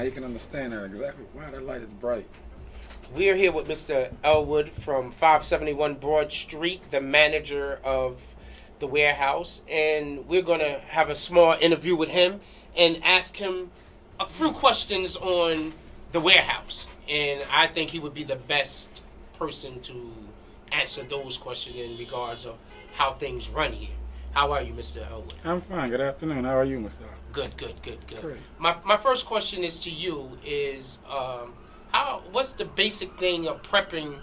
Now you can understand that exactly why that light is bright. We are here with Mr. Elwood from 571 Broad Street, the manager of the warehouse, and we're going to have a small interview with him and ask him a few questions on the warehouse. And I think he would be the best person to answer those questions in regards of how things run here. How are you, Mr. Elwood? I'm fine. Good afternoon. How are you, Mr. Good. Great. My first question is to you is what's the basic thing of prepping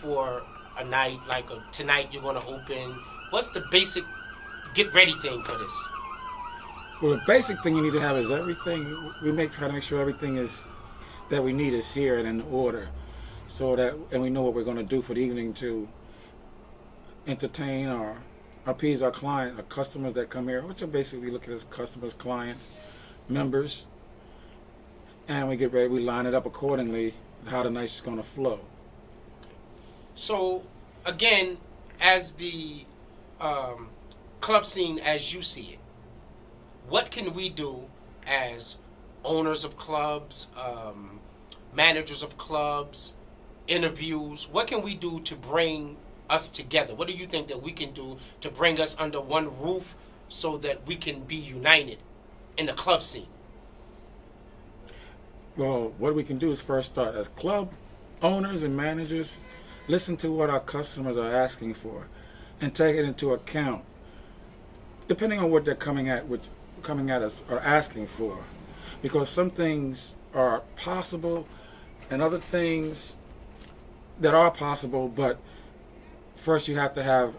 for a night like tonight you're going to open? What's the basic get ready thing for this? Well, the basic thing you need to have is everything. Try to make sure everything is that we need is here and in order, so that and we know what we're going to do for the evening to entertain or appease our client, our customers that come here, which are basically we look at as customers, clients, members, and we get ready. We line it up accordingly how the night's going to flow. So, again, as the club scene as you see it, what can we do as owners of clubs, managers of clubs, interviews? What can we do to bring us together? What do you think that we can do to bring us under one roof so that we can be united in the club scene? Well, what we can do is first start as club owners and managers, listen to what our customers are asking for and take it into account, depending on what they're coming at us or asking for. Because some things are possible and other things that are possible, but first you have to have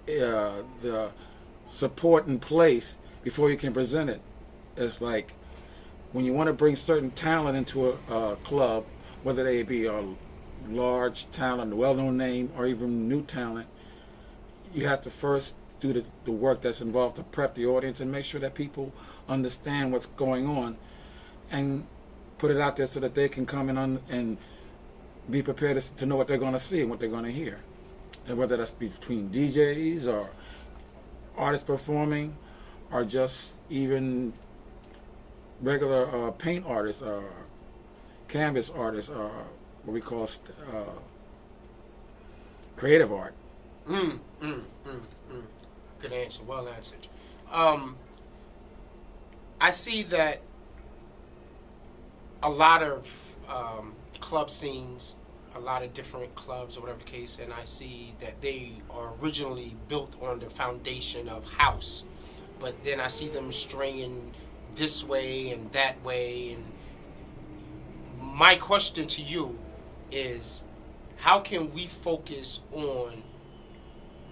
the support in place before you can present it. It's like when you want to bring certain talent into a club, whether they be a large talent, a well-known name, or even new talent, you have to first do the work that's involved to prep the audience and make sure that people understand what's going on and put it out there so that they can come in and be prepared to know what they're going to see and what they're going to hear. And whether that's between DJs or artists performing or just even regular paint artists or canvas artists or what we call creative art. Good answer. Well answered. I see that a lot of club scenes, a lot of different clubs or whatever the case, and I see that they are originally built on the foundation of house, but then I see them straying this way and that way. And my question to you is, how can we focus on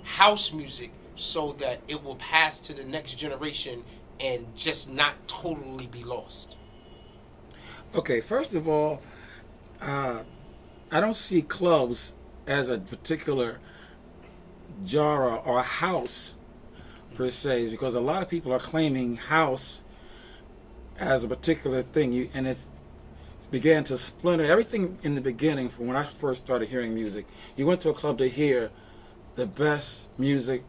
house music so that it will pass to the next generation and just not totally be lost? Okay, first of all, I don't see clubs as a particular genre or house per se, because a lot of people are claiming house as a particular thing, and it's began to splinter. Everything in the beginning, from when I first started hearing music, you went to a club to hear the best music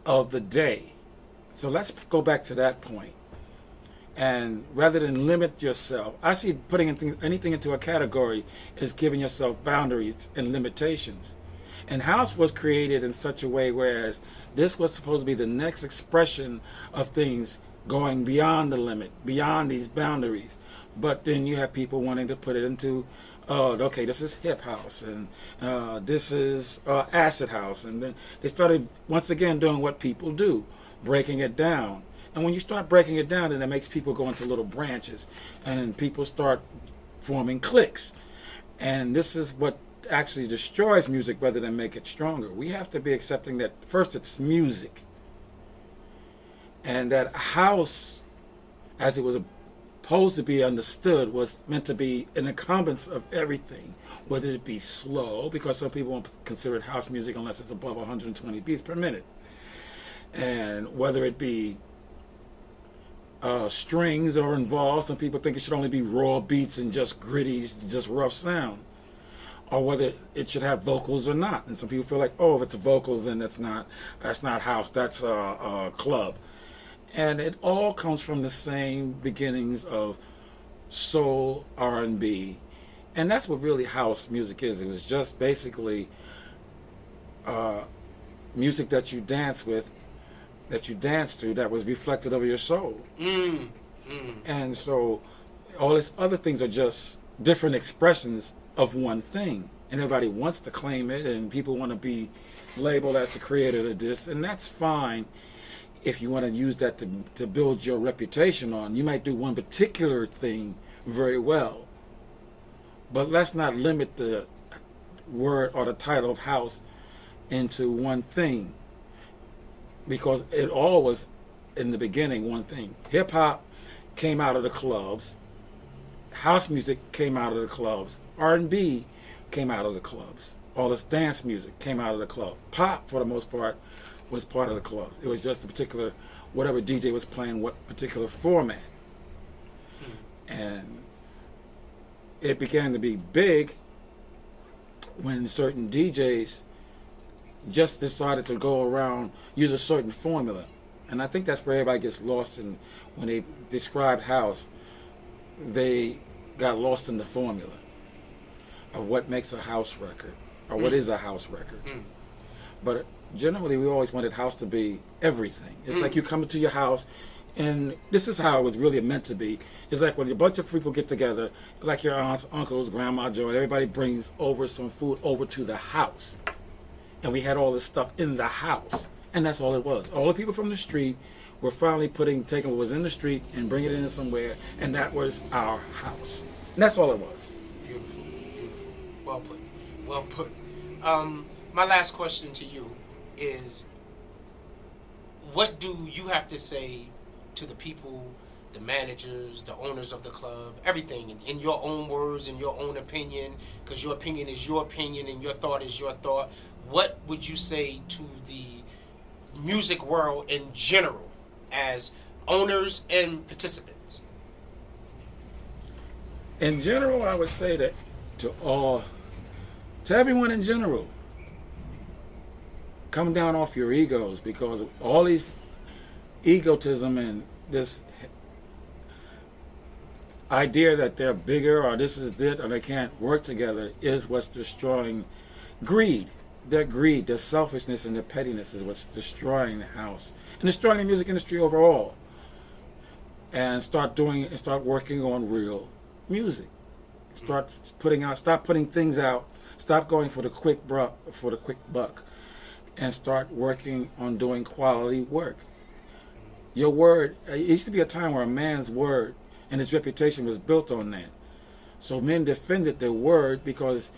of the day. So let's go back to that point. And rather than limit yourself, I see putting anything into a category is giving yourself boundaries and limitations. And house was created in such a way whereas this was supposed to be the next expression of things going beyond the limit, beyond these boundaries. But then you have people wanting to put it into, okay, this is hip house, and this is acid house. And then they started, once again, doing what people do, breaking it down. And when you start breaking it down, then it makes people go into little branches, and people start forming cliques. And this is what actually destroys music rather than make it stronger. We have to be accepting that first it's music, and that house, as it was supposed to be understood, was meant to be an incumbence of everything, whether it be slow, because some people won't consider it house music unless it's above 120 beats per minute, and whether it be strings are involved. Some people think it should only be raw beats and just gritty, just rough sound, or whether it should have vocals or not. And some people feel like, oh, if it's vocals, then that's not house, that's a club. And it all comes from the same beginnings of soul, R&B, and that's what really house music is. It was just basically music that you dance with, that you dance to, that was reflected over your soul. And so all these other things are just different expressions of one thing, and everybody wants to claim it, and people want to be labeled as the creator of this, and that's fine. If you want to use that to build your reputation on, you might do one particular thing very well, but let's not limit the word or the title of house into one thing, because it all was in the beginning one thing. Hip hop came out of the clubs, house music came out of the clubs, R&B came out of the clubs, all this dance music came out of the club. Pop, for the most part, was part of the clubs. It was just a particular, whatever DJ was playing, what particular format. And it began to be big when certain DJs just decided to go around, use a certain formula. And I think that's where everybody gets lost in, when they described house, they got lost in the formula of what makes a house record, or what is a house record. But generally, we always wanted house to be everything. It's like you come into your house, and this is how it was really meant to be. It's like when a bunch of people get together, like your aunts, uncles, grandma, Joe, and everybody brings over some food over to the house. And we had all this stuff in the house. And that's all it was. All the people from the street were finally taking what was in the street and bringing it in somewhere, and that was our house. And that's all it was. Beautiful, beautiful. Well put, well put. My last question to you is, what do you have to say to the people, the managers, the owners of the club, everything, in your own words, in your own opinion, because your opinion is your opinion and your thought is your thought. What would you say to the music world in general as owners and participants? In general, I would say that to everyone in general, come down off your egos, because all these egotism and this idea that they're bigger or this is it or they can't work together is what's destroying greed. Their greed, their selfishness, and their pettiness is what's destroying the house and destroying the music industry overall. And start working on real music. Stop putting things out. Stop going for the quick buck, and start working on doing quality work. Your word. It used to be a time where a man's word and his reputation was built on that. So men defended their word because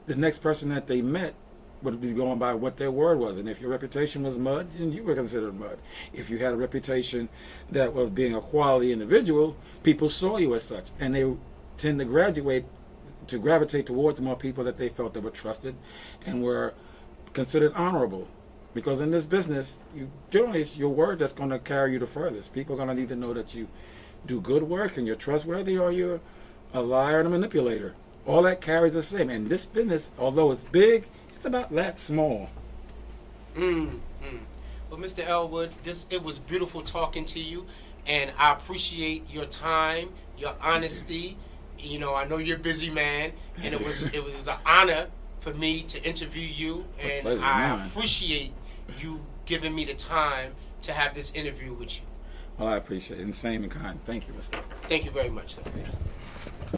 the next person that they met would be going by what their word was. And if your reputation was mud, then you were considered mud. If you had a reputation that was being a quality individual, people saw you as such. And they tend to gravitate towards more people that they felt that were trusted and were considered honorable. Because in this business, generally it's your word that's going to carry you the furthest. People are going to need to know that you do good work and you're trustworthy, or you're a liar and a manipulator. All that carries the same. And this business, although it's big, it's about that small. Well, Mr. Elwood, it was beautiful talking to you, and I appreciate your time, your honesty. You know, I know you're a busy man, and it was an honor for me to interview you, and I appreciate you giving me the time to have this interview with you. Well, I appreciate it. And same in kind. Thank you, Mr. Thank you very much, sir.